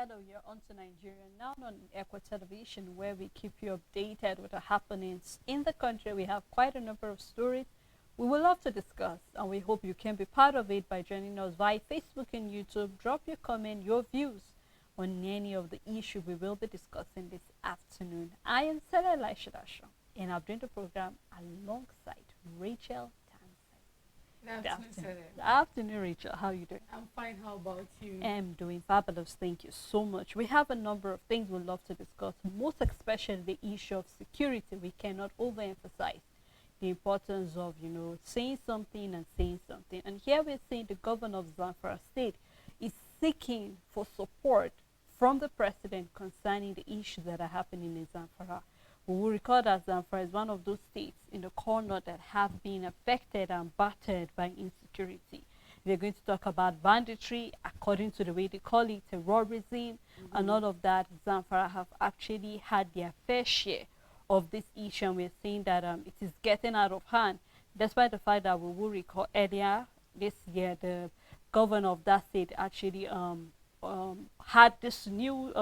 Hello, you're on to Nigeria now on Equa Television, where we keep you updated with the happenings in the country. We have quite a number of stories we would love to discuss, and we hope you can be part of it by joining us via Facebook and YouTube. Drop your comment, your views on any of the issues we will be discussing this afternoon. I am Sarah Elisha, and I'm doing the program alongside Rachel. Good afternoon, Good afternoon, Rachel. How are you doing? I'm fine. How about you? I'm doing fabulous. Thank you so much. We have a number of things we'd love to discuss, most especially the issue of security. We cannot overemphasize the importance of, saying something and saying something. And here we're saying the governor of Zamfara State is seeking for support from the president concerning the issues that are happening in Zamfara. We will recall that Zamfara is one of those states in the corner that have been affected and battered by insecurity. We're going to talk about banditry, according to the way they call it, terrorism, and all of that. Zamfara have actually had their fair share of this issue, and we're seeing that it is getting out of hand, despite the fact that we will recall earlier this year, the governor of that state actually had this new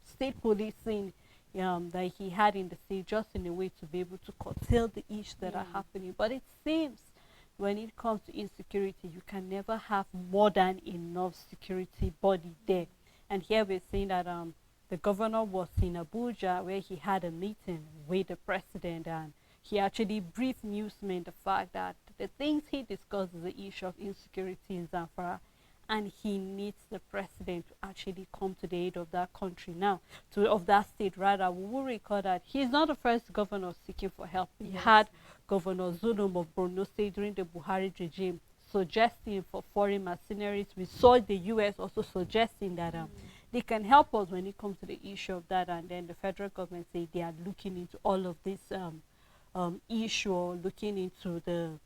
state policing that he had in the state, just in a way to be able to curtail the issues that are happening. But it seems when it comes to insecurity, you can never have more than enough security body there. And here we're saying that the governor was in Abuja, where he had a meeting with the president, and he actually briefed newsmen the fact that the things he discussed is the issue of insecurity in Zamfara, and he needs the president to actually come to the aid of that country now, of that state rather. We will recall that he's not the first governor seeking for help. We had Governor Zulum of Borno State during the Buhari regime suggesting for foreign mercenaries. We saw the US also suggesting that they can help us when it comes to the issue of that, and then the federal government say they are looking into all of this issue, or looking into the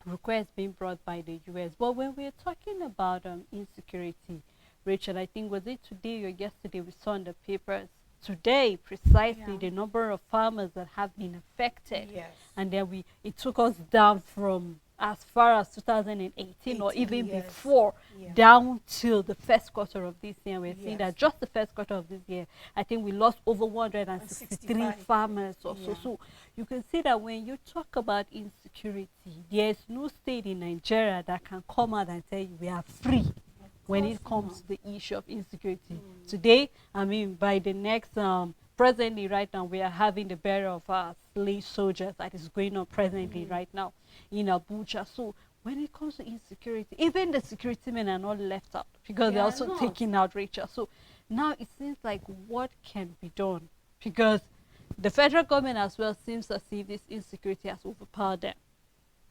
request being brought by the US. But when we're talking about insecurity, Rachel, I think was it today or yesterday we saw in the papers, today precisely, the number of farmers that have been affected. And then it took us down from as far as 2018 or even before, down till the first quarter of this year. We're seeing that just the first quarter of this year, I think we lost over 163 farmers or so. So you can see that when you talk about insecurity, there's no state in Nigeria that can come out and tell you we are free when it comes to the issue of insecurity. Today, I mean, by the next, presently right now, we are having the burial of our slave soldiers that is going on presently right now in Abuja. So when it comes to insecurity, even the security men are not left out, because they're also taking out Rachel. So now it seems like what can be done, because the federal government as well seems as if this insecurity has overpowered them.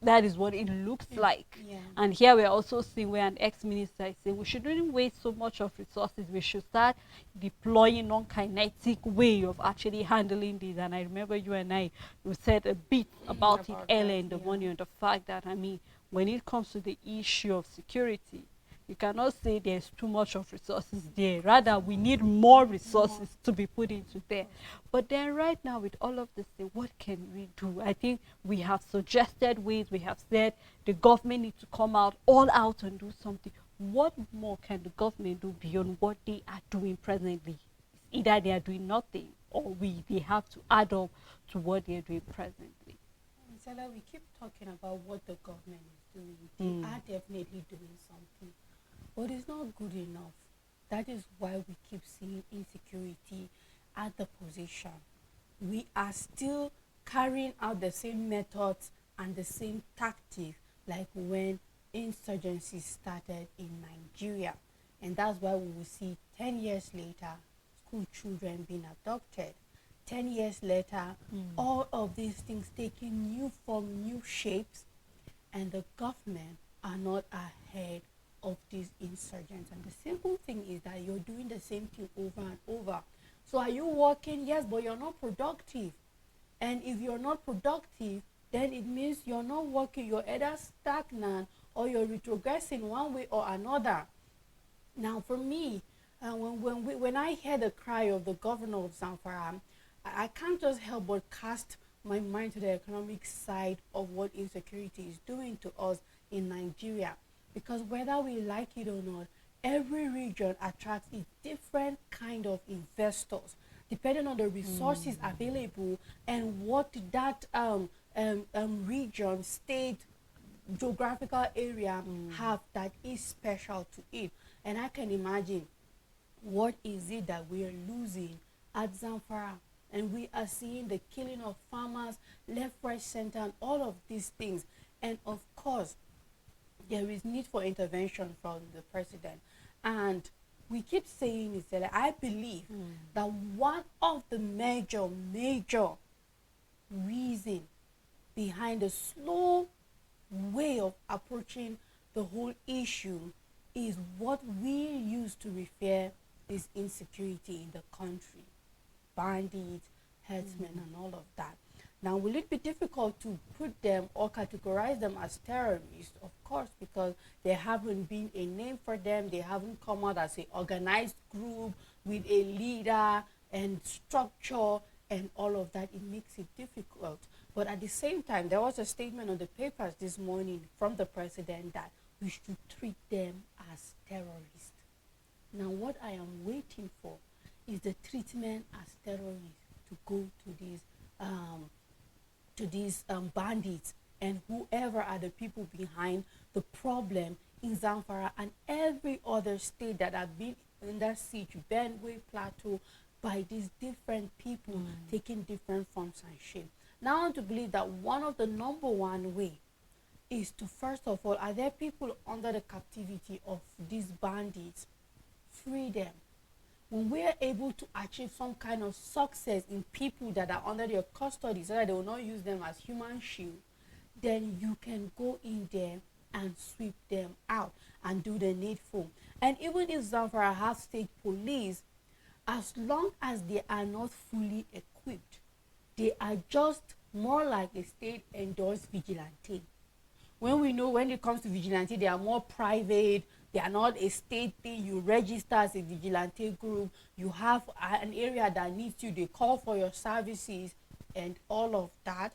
That is what it looks like. And here we're also seeing where an ex-minister is saying we shouldn't waste so much of resources. We should start deploying non-kinetic way of actually handling this. And I remember you and I, we said a bit about it earlier in the morning, on the fact that, I mean, when it comes to the issue of security, you cannot say there's too much of resources there. Rather, we need more resources to be put into there. But then right now, with all of this, what can we do? I think we have suggested ways. We have said the government needs to come out, all out, and do something. What more can the government do beyond what they are doing presently? Either they are doing nothing, or they have to add up to what they are doing presently. Zala, we keep talking about what the government is doing. They are definitely doing something. But it's not good enough. That is why we keep seeing insecurity at the position. We are still carrying out the same methods and the same tactics like when insurgency started in Nigeria. And that's why we will see 10 years later, school children being abducted. 10 years later, all of these things taking new form, new shapes, and the government are not ahead of these insurgents. And the simple thing is that you're doing the same thing over and over. So are you working? Yes, but you're not productive. And if you're not productive, then it means you're not working. You're either stagnant or you're retrogressing one way or another. Now, for me, when I hear the cry of the governor of Zamfara, I can't just help but cast my mind to the economic side of what insecurity is doing to us in Nigeria. Because whether we like it or not, every region attracts a different kind of investors depending on the resources available and what that region, state, geographical area have that is special to it. And I can imagine what is it that we are losing at Zamfara, and we are seeing the killing of farmers left, right, center, and all of these things. And of course, there is need for intervention from the president. And we keep saying is that I believe that one of the major reason behind the slow way of approaching the whole issue is what we used to refer as insecurity in the country, bandits, herdsmen, and all of that. Now, will it be difficult to put them or categorize them as terrorists? Of course, because there haven't been a name for them. They haven't come out as an organized group with a leader and structure and all of that. It makes it difficult. But at the same time, there was a statement on the papers this morning from the president that we should treat them as terrorists. Now, what I am waiting for is the treatment as terrorists to go to these bandits and whoever are the people behind the problem in Zamfara and every other state that have been in that siege, Benue, Plateau, by these different people taking different forms and shape. Now I want to believe that one of the number one way is to, first of all, are there people under the captivity of these bandits? Free them. When we are able to achieve some kind of success in people that are under their custody so that they will not use them as human shield, then you can go in there and sweep them out and do the needful. And even if Zamfara has state police, as long as they are not fully equipped, they are just more like a state-endorsed vigilante. When we know when it comes to vigilante, they are more private. They are not a state thing. You register as a vigilante group. You have an area that needs you. They call for your services and all of that.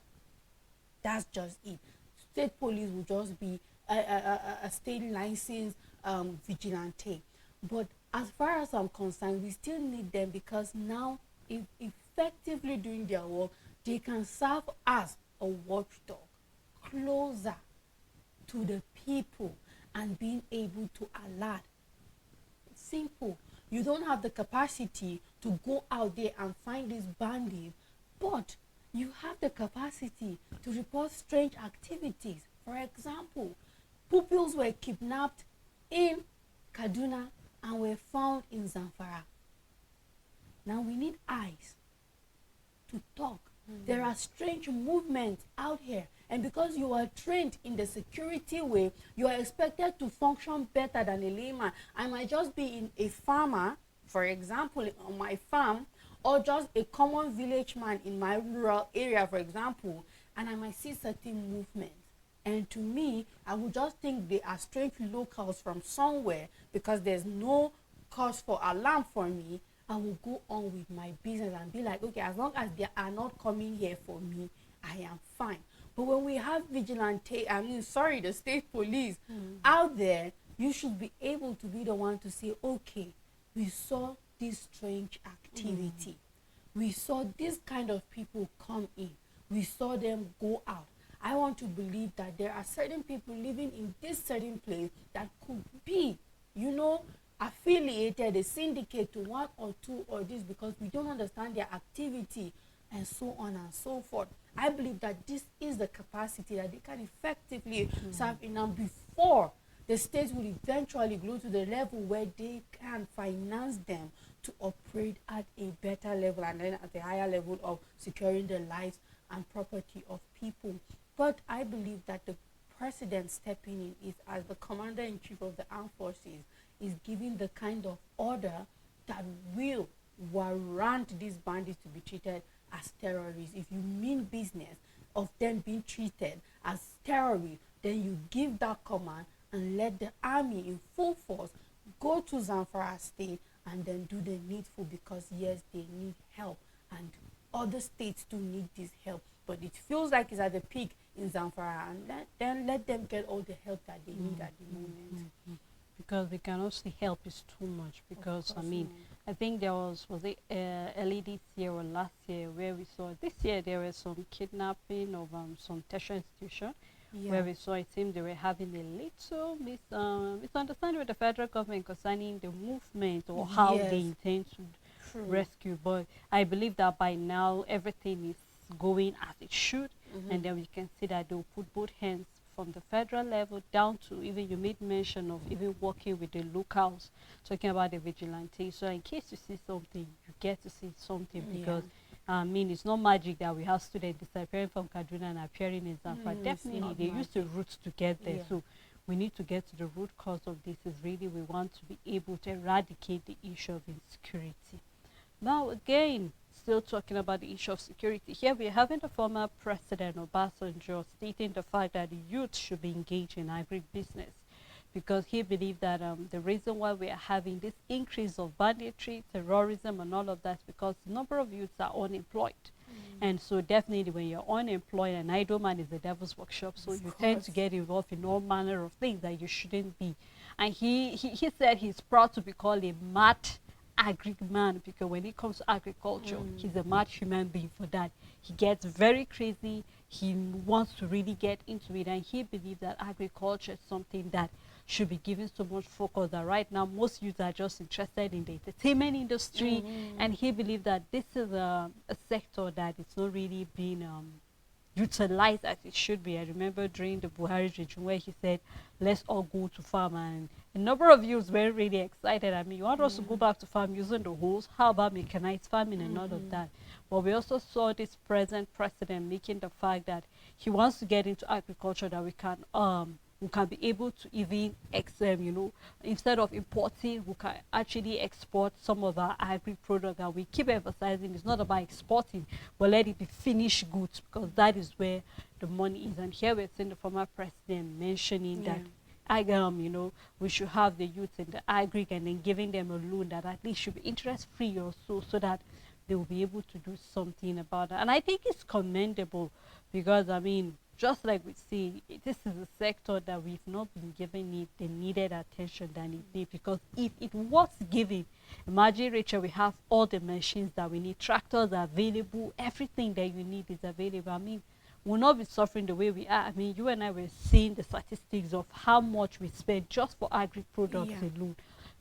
That's just it. State police will just be a state licensed vigilante. But as far as I'm concerned, we still need them because now, if effectively doing their work, they can serve as a watchdog closer to the people and being able to alert. It's simple. You don't have the capacity to go out there and find these bandits, but you have the capacity to report strange activities. For example, pupils were kidnapped in Kaduna and were found in Zamfara. Now we need eyes to talk. There are strange movements out here. And because you are trained in the security way, you are expected to function better than a layman. I might just be in a farmer, for example, on my farm, or just a common village man in my rural area, for example, and I might see certain movements. And to me, I would just think they are strange locals from somewhere because there's no cause for alarm for me. I will go on with my business and be like, okay, as long as they are not coming here for me, I am fine. But when we have the state police out there, you should be able to be the one to say, okay, we saw this strange activity. We saw this kind of people come in. We saw them go out. I want to believe that there are certain people living in this certain place that could be, affiliated, a syndicate to one or two or this because we don't understand their activity and so on and so forth. I believe that this is the capacity that they can effectively serve in them before the states will eventually go to the level where they can finance them to operate at a better level and then at a higher level of securing the lives and property of people. But I believe that the president stepping in is as the commander-in-chief of the armed forces is giving the kind of order that will warrant these bandits to be treated as terrorists. If you mean business of them being treated as terrorists, then you give that command and let the army in full force go to Zamfara state and then do the needful because yes, they need help and other states do need this help. But it feels like it's at the peak in Zamfara and then let them get all the help that they need at the moment. Because because we cannot see help is too much. Because I mean, I think there was it early this year or last year where we saw this year there was some kidnapping of some tertiary institution where we saw it seemed they were having a little misunderstanding with the federal government concerning the movement or how they intend to rescue. But I believe that by now everything is going as it should, and then we can see that they will put both hands from the federal level down to even you made mention of even working with the locals, talking about the vigilantes. So in case you see something, you get to see something because I mean, it's not magic that we have students disappearing from Kaduna and appearing in Zamfara. Definitely, they used the routes to get there. So we need to get to the root cause of this. Is really we want to be able to eradicate the issue of insecurity. Now, again, still talking about the issue of security. Here we are having the former President Obasanjo stating the fact that the youth should be engaged in agribusiness because he believed that the reason why we are having this increase of banditry, terrorism, and all of that is because the number of youths are unemployed. And so definitely when you're unemployed, an idle man is the devil's workshop. So you tend to get involved in all manner of things that you shouldn't be. And he said he's proud to be called a mad agri man because when it comes to agriculture, he's a mad human being for that. He gets very crazy. He wants to really get into it. And he believes that agriculture is something that should be given so much focus that right now most youth are just interested in the entertainment industry, and he believes that this is a sector that is not really being utilized as it should be. I remember during the Buhari regime where he said, let's all go to farm, and a number of youths were really excited. I mean, you want us to go back to farm using the hoes, how about mechanized farming and all of that? But we also saw this present president making the fact that he wants to get into agriculture that we can be able to even, you know, instead of importing, we can actually export some of our agri product. And we keep emphasizing it's not about exporting, but let it be finished goods because that is where the money is. And here we're seeing the former president mentioning that, you know, we should have the youth in the agri and then giving them a loan that at least should be interest-free or so that they will be able to do something about that. And I think it's commendable because, I mean, just like we see, this is a sector that we've not been giving it the needed attention that it needs, because if it was given, imagine, Rachel, we have all the machines that we need, tractors are available, everything that you need is available. I mean, we'll not be suffering the way we are. I mean, you and I were seeing the statistics of how much we spend just for agri products alone.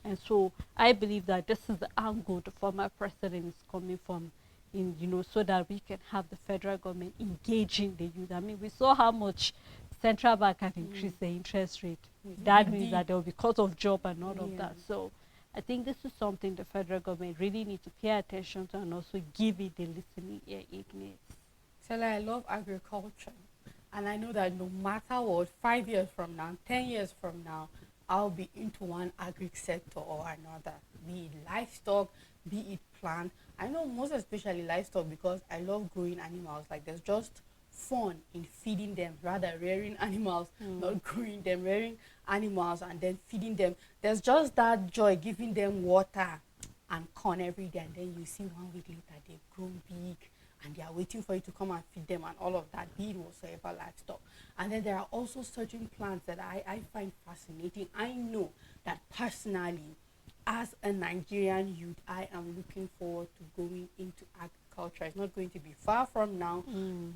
And so I believe that this is the angle the former president is coming from, in, you know, so that we can have the federal government engaging the youth. I mean, we saw how much central bank have increased the interest rate. That means that there will be cut off job and all of that. So I think this is something the federal government really needs to pay attention to and also give it the listening ear it needs. So I love agriculture, and I know that no matter what, 5 years from now, 10 years from now, I'll be into one agri sector or another, be it livestock, be it plant. I know most especially livestock because I love growing animals. Like, there's just fun in feeding them, rather rearing animals, not growing them, rearing animals and then feeding them. There's just that joy giving them water and corn every day, and then you see 1 week later they've grown big and they are waiting for you to come and feed them and all of that, be it whatsoever livestock. And then there are also certain plants that I find fascinating. I know that personally, as a Nigerian youth, I am looking forward to going into agriculture. It's not going to be far from now,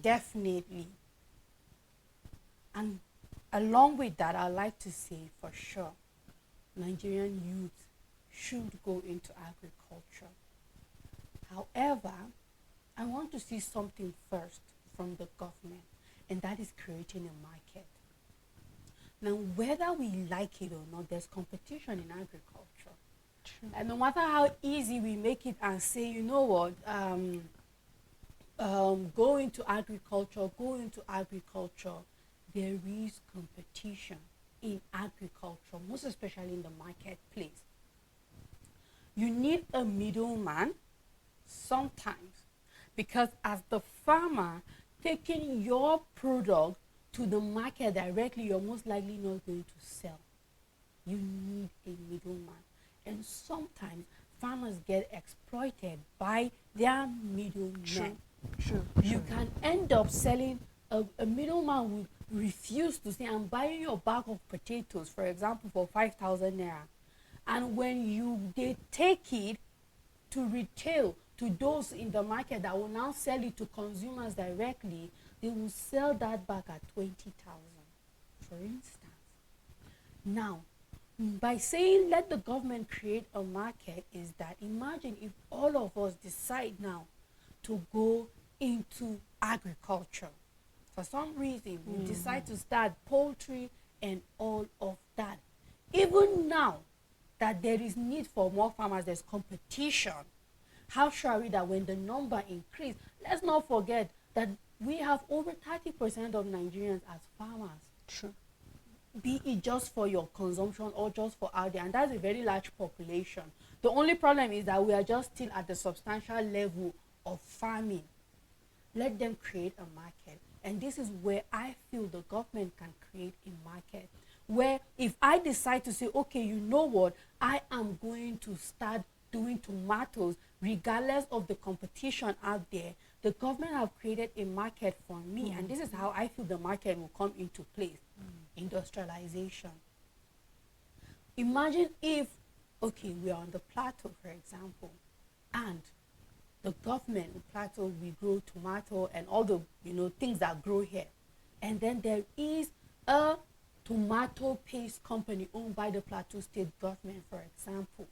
definitely. And along with that, I'd like to say for sure, Nigerian youth should go into agriculture. However, I want to see something first from the government, and that is creating a market. Now, whether we like it or not, there's competition in agriculture. True. And no matter how easy we make it and say, you know what, go into agriculture, there is competition in agriculture, most especially in the marketplace. You need a middleman sometimes, because as the farmer taking your product to the market directly, you're most likely not going to sell. You need a middleman. And sometimes farmers get exploited by their middlemen. True. You can end up selling a middleman will refuse to say, I'm buying your bag of potatoes, for example, for 5,000 naira. And when they take it to retail, to those in the market that will now sell it to consumers directly, they will sell that bag at 20,000, for instance. Now, by saying let the government create a market, is that imagine if all of us decide now to go into agriculture. For some reason, we decide to start poultry and all of that. Even now that there is need for more farmers, there's competition. How sure are we that when the number increase, let's not forget that we have over 30% of Nigerians as farmers. True. Be it just for your consumption or just for out there, and that's a very large population. The only problem is that we are just still at the substantial level of farming. Let them create a market, and this is where I feel the government can create a market, where if I decide to say, okay, you know what, I am going to start doing tomatoes regardless of the competition out there, the government have created a market for me, and this is how I feel the market will come into place. Industrialization. Imagine if, okay, we are on the plateau, for example, and the government, the plateau, we grow tomato and all the things that grow here, and then there is a tomato paste company owned by the Plateau State government, for example,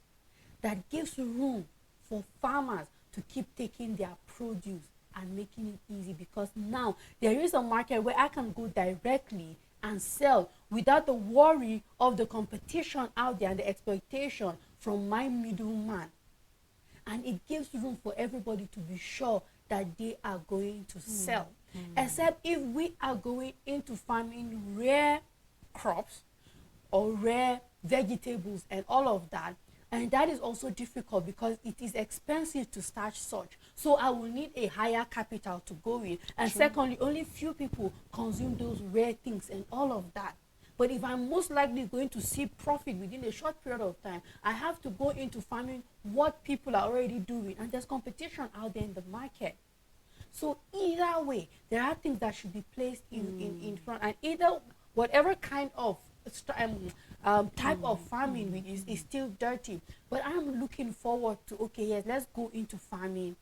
that gives room for farmers to keep taking their produce and making it easy, because now there is a market where I can go directly and sell without the worry of the competition out there and the exploitation from my middleman. And it gives room for everybody to be sure that they are going to sell. Except if we are going into farming rare crops or rare vegetables and all of that, and that is also difficult because it is expensive to start such. So I will need a higher capital to go in. And secondly, only few people consume those rare things and all of that. But if I'm most likely going to see profit within a short period of time, I have to go into farming what people are already doing. And there's competition out there in the market. So either way, there are things that should be placed in front. And either whatever kind of type of farming is still dirty. But I'm looking forward to, okay, yes, let's go into farming.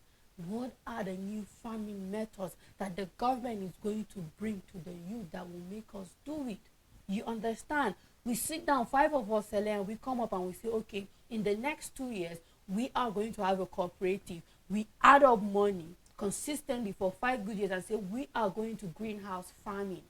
What are the new farming methods that the government is going to bring to the youth that will make us do it? You understand? We sit down, 5 of us, and we come up and we say, okay, in the next 2 years, we are going to have a cooperative. We add up money consistently for 5 good years and say, we are going to greenhouse farming.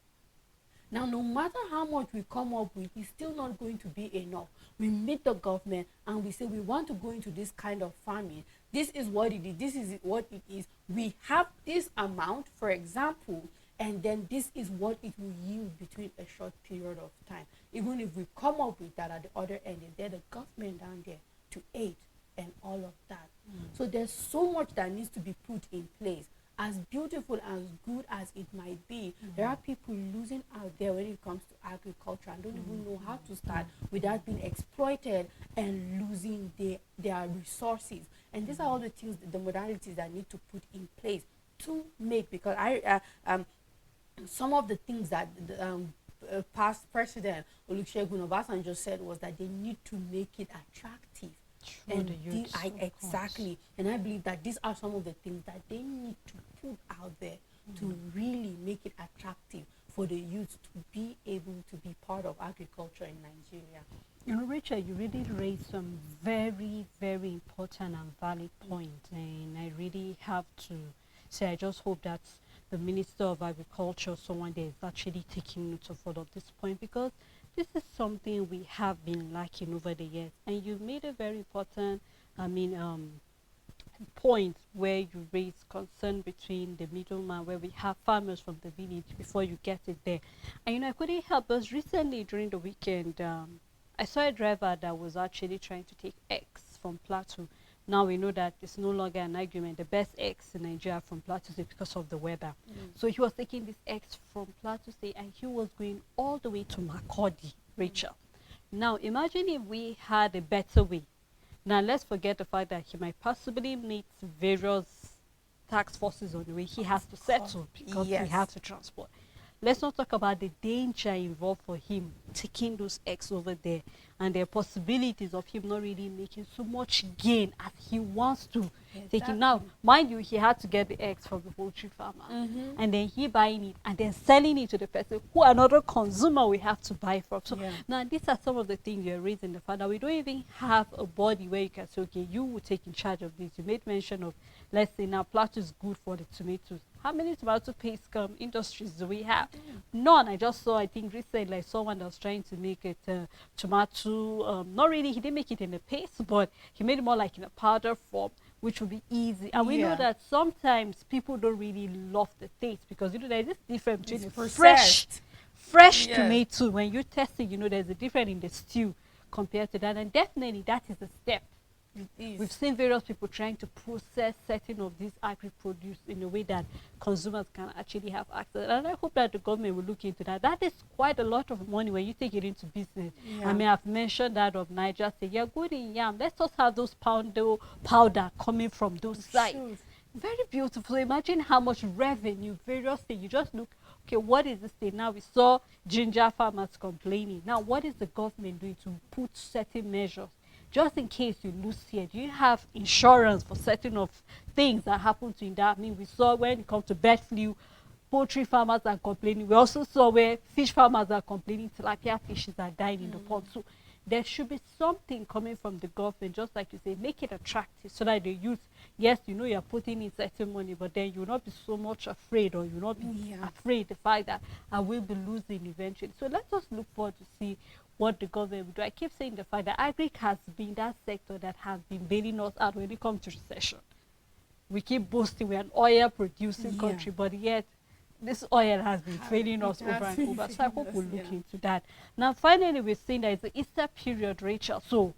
Now, no matter how much we come up with, it's still not going to be enough. We meet the government and we say, we want to go into this kind of farming. This is what it is. This is what it is. We have this amount, for example, and then this is what it will yield between a short period of time. Even if we come up with that at the other end, is there the government down there to aid and all of that. So there's so much that needs to be put in place. As beautiful, as good as it might be, there are people losing out there when it comes to agriculture and don't even know how to start without being exploited and losing their resources. And these are all the things, the modalities that need to put in place to make, because some of the things that the past president Olusegun Obasanjo said was that they need to make it attractive. And exactly, and I believe that these are some of the things that they need to put out there to really make it attractive for the youth to be able to be part of agriculture in Nigeria. You know, Rachel, you really raised some very, very important and valid points, and I really have to say I just hope that the Minister of Agriculture, someone there, is actually taking note of all of this point, because this is something we have been lacking over the years. And you made a very important, point where you raised concern between the middleman, where we have farmers from the village before you get it there. And, you know, I couldn't help us recently during the weekend. I saw a driver that was actually trying to take eggs from Plateau. Now we know that it's no longer an argument. The best eggs in Nigeria from Plateau State because of the weather. So he was taking these eggs from Plateau State and he was going all the way to Makurdi, Rachel. Now imagine if we had a better way. Now let's forget the fact that he might possibly meet various tax forces on the way, he has to settle because he Yes. has to transport. Let's not talk about the danger involved for him taking those eggs over there and the possibilities of him not really making so much gain as he wants to. Taking now, Exactly. mind you, he had to get the eggs from the poultry farmer, and then he buying it and then selling it to the person who another consumer we have to buy from. So Yeah. now these are some of the things you're raising the fact that we don't even have a body where you can say, okay, you will take in charge of this. You made mention of, let's say now plateau is good for the tomatoes. How many tomato paste industries do we have? None. I just saw, I think recently, like someone that was trying to make it tomato, not really, he didn't make it in a paste, but he made it more like in a powder form, which would be easy. And we know Yeah. that sometimes people don't really love the taste because, you know, there's this difference between It's fresh processed. Yes. tomato. When you test it, you know, there's a difference in the stew compared to that. And definitely that is a step. It is. We've seen various people trying to process certain of these agri-produce in a way that consumers can actually have access. And I hope that the government will look into that. That is quite a lot of money when you take it into business. Yeah. I mean, I've mentioned that of Niger State. You're good in yam. Let's just have those powder coming from those sites. Shoot. Very beautiful. Imagine how much revenue various things. You just look, okay, what is this thing? Now we saw ginger farmers complaining. Now, what is the government doing to put certain measures just in case you lose here? Do you have insurance for certain of things that happen to you? That, I mean, we saw when it comes to bird flu, poultry farmers are complaining. We also saw where fish farmers are complaining tilapia fishes are dying in the pond. So there should be something coming from the government, just like you say, make it attractive so that the youth, yes, you know, you're putting in certain money, but then you'll not be so much afraid, or you'll not be Yeah. afraid the fact that I will be losing eventually. So let's just look forward to see what the government will do. I keep saying the fact that agri has been that sector that has been bailing us out when it comes to recession. We keep boasting we're an oil producing Yeah. country, but yet this oil has been failing us It over has and over. So I been hope we'll failing look us, into that. Now, finally, we're seeing that it's the Easter period, Rachel. So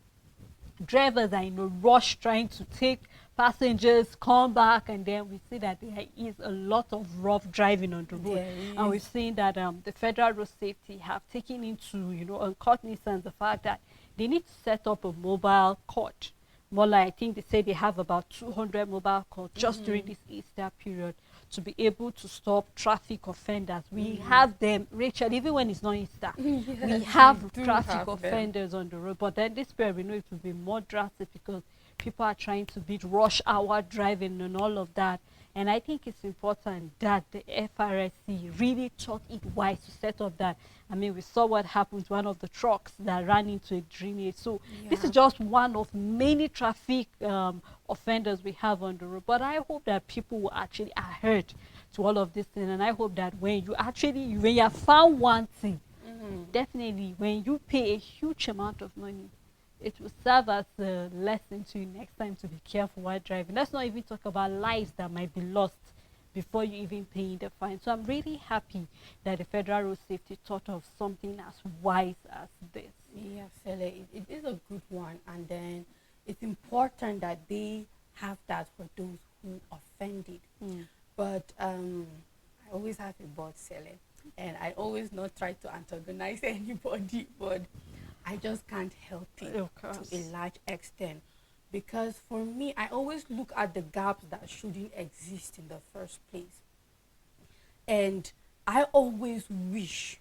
drivers are in a rush trying to take passengers, come back, and then we see that there is a lot of rough driving on the road. There And is. we've seen that the Federal Road Safety have taken into, you know, cognizance the fact that they need to set up a mobile court. More like, I think they say they have about 200 mobile courts just during this Easter period to be able to stop traffic offenders. We have them, Rachel, even when it's not Easter. We Yes, have we do traffic have them. offenders on the road. But then this period, we know it will be more drastic because people are trying to beat rush hour driving and all of that. And I think it's important that the FRSC really thought it wise to set up that. I mean, we saw what happened to one of the trucks that ran into a drainage. So this is Yeah. just one of many traffic offenders we have on the road. But I hope that people will actually adhere to all of this thing. And I hope that when you actually, when you have found one thing, definitely when you pay a huge amount of money, it will serve as a lesson to you next time to be careful while driving. Let's not even talk about lives that might be lost before you even pay the fine. So I'm really happy that the Federal Road Safety thought of something as wise as this. Yes, Sele, it is a good one, and then it's important that they have that for those who offended. But I always have a but, Sele, and I always not try to antagonize anybody, but I just can't help it Of course. to a large extent. Because for me, I always look at the gaps that shouldn't exist in the first place. And I always wish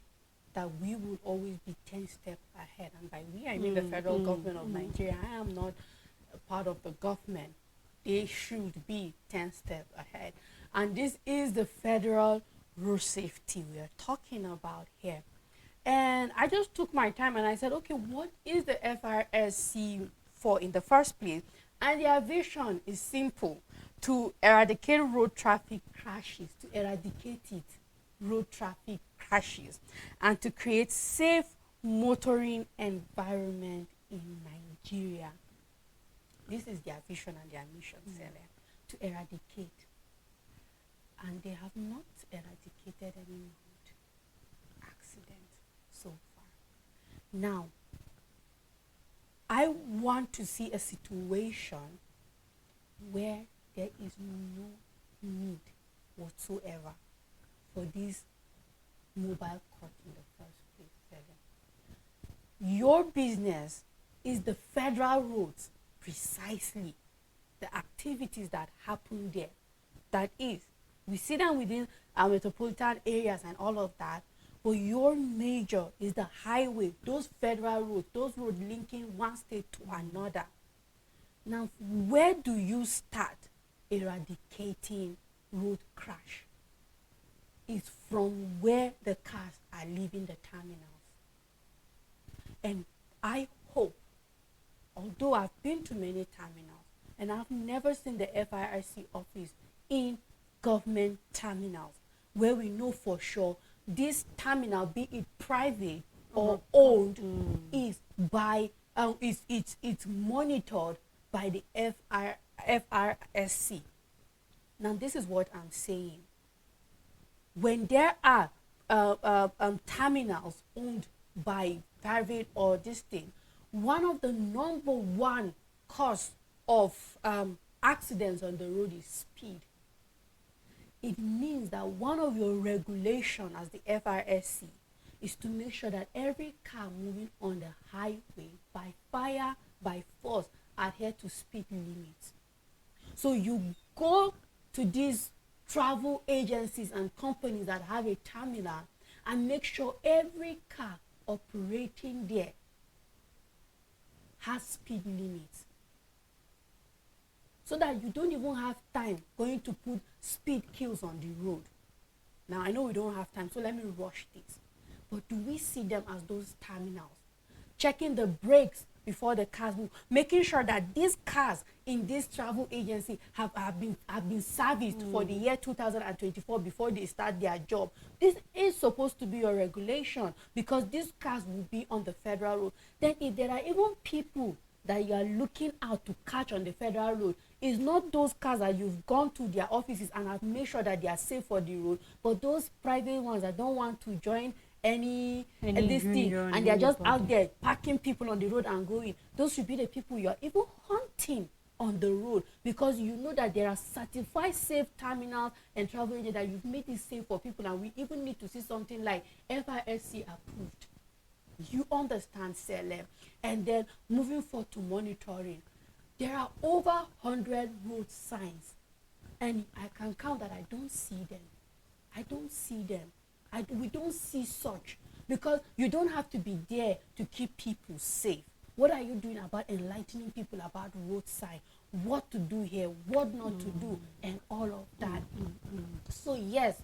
that we would always be 10 steps ahead. And by we, I mean the federal government of Nigeria. I am not a part of the government. They should be 10 steps ahead. And this is the federal road safety we are talking about here. And I just took my time and I said, okay, what is the FRSC for in the first place? And their vision is simple: to eradicate road traffic crashes, road traffic crashes, and to create safe motoring environment in Nigeria. This is their vision and their mission, Sele, to eradicate. And they have not eradicated any road accident so far. Now, I want to see a situation where there is no need whatsoever for this mobile court in the first place. Sele. Your business is the federal roads, precisely the activities that happen there. that is. We see them within our metropolitan areas and all of that. But your major is the highway, those federal roads, those roads linking one state to another. Now, where do you start eradicating road crash? It's from where the cars are leaving the terminals. And I hope, although I've been to many terminals, and I've never seen the FIRC office in government terminals, where we know for sure this terminal, be it private or owned, is by it's monitored by the FRSC. Now, this is what I'm saying. When there are terminals owned by private or this thing, one of the number one cause of accidents on the road is speed. It means that one of your regulation as the FRSC is to make sure that every car moving on the highway by fire, by force, adhere to speed limits. So you go to these travel agencies and companies that have a terminal and make sure every car operating there has speed limits, so that you don't even have time going to put speed kills on the road. Now, I know we don't have time, so let me rush this. But do we see them as those terminals? Checking the brakes before the cars move, making sure that these cars in this travel agency have been serviced for the year 2024 before they start their job. This is supposed to be your regulation, because these cars will be on the federal road. Then if there are even people that you are looking out to catch on the federal road, it's not those cars that you've gone to their offices and have made sure that they are safe for the road, but those private ones that don't want to join any this thing, and they're just out there parking people on the road and going. Those should be the people you're even hunting on the road, because you know that there are certified safe terminals and travel agents that you've made it safe for people, and we even need to see something like FIRC approved. You understand, Celeb? And then moving forward to monitoring, there are over 100 road signs, and I can count that I don't see them. I don't see them. We don't see such, because you don't have to be there to keep people safe. What are you doing about enlightening people about roadside, what to do here, what not to do, and all of that? So yes,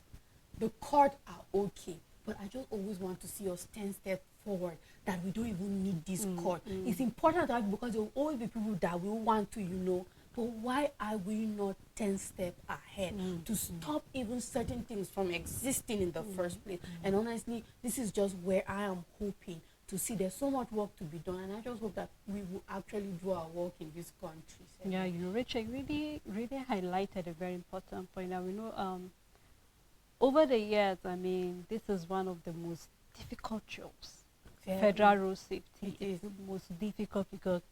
the court are okay, but I just always want to see us 10 steps forward, that we don't even need this court. It's important that, because there will always be people that will want to, but why are we not 10 steps ahead to stop even certain things from existing in the first place? And honestly, this is just where I am hoping to see there's so much work to be done, and I just hope that we will actually do our work in this country. Yeah, Rachel really highlighted a very important point. Now, we know over the years, I mean, this is one of the most difficult jobs. Federal road safety is the most difficult, because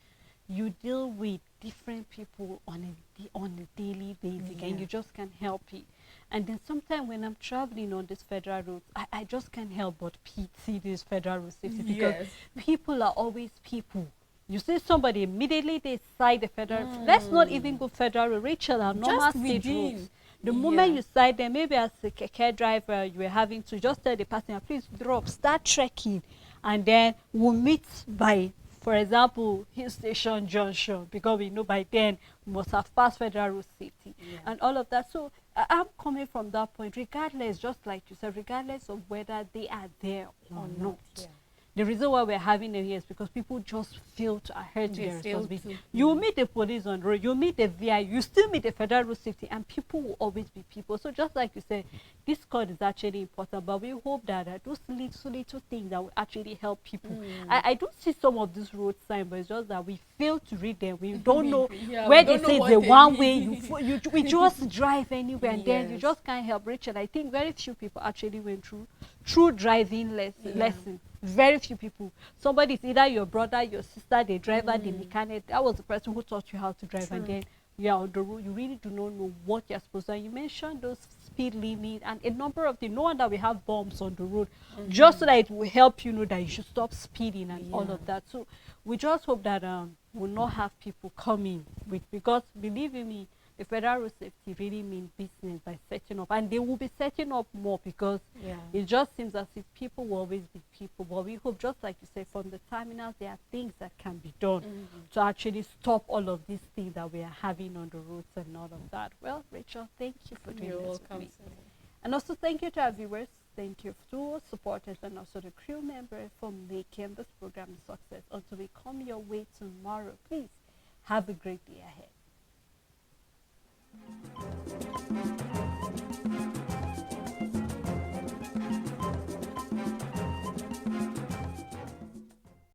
you deal with different people on a daily basis, and you just can't help it. And then sometimes when I'm traveling on this federal road, I just can't help but pity this federal road safety, because people are always people. You see somebody, immediately they side the federal. Let's not even go federal road, Rachel, our normal state roads. The moment you side them, maybe as a keke driver, you were having to just tell the passenger, please drop, start trekking, and then we'll meet by, for example, Hill Station Junction, because we know by then we must have passed federal road safety and all of that. So I'm coming from that point, regardless, just like you said, regardless of whether they are there or not. The reason why we're having them here is because people just fail to adhere to their responsibility. You meet the police on the road, you meet the VI, you still meet the federal road safety, and people will always be people. So just like you said, this code is actually important, but we hope that those little things that will actually help people. I do see some of these road signs, but it's just that we fail to read them. We don't know where they say the one way. We just drive anywhere, and then you just can't help. Rachel, I think very few people actually went through driving lesson. Very few people. Somebody is either your brother, your sister, the driver, the mechanic. That was the person who taught you how to drive. And then you are on the road. You really do not know what you're supposed to do. And you mentioned those speed limit and a number of things. No wonder we have bombs on the road, just so that it will help you know that you should stop speeding and all of that. So we just hope that we'll not have people coming with, because believe me, if federal road safety really means business by setting up, and they will be setting up more, because Yeah. it just seems as if people will always be people. But we hope, just like you said, from the terminals, there are things that can be done to actually stop all of these things that we are having on the roads and all of that. Well, Rachel, thank you for doing You're this welcome. with me. And also thank you to our viewers. Thank you to our supporters and also the crew members for making this program a success. Until we come your way tomorrow, please have a great day ahead.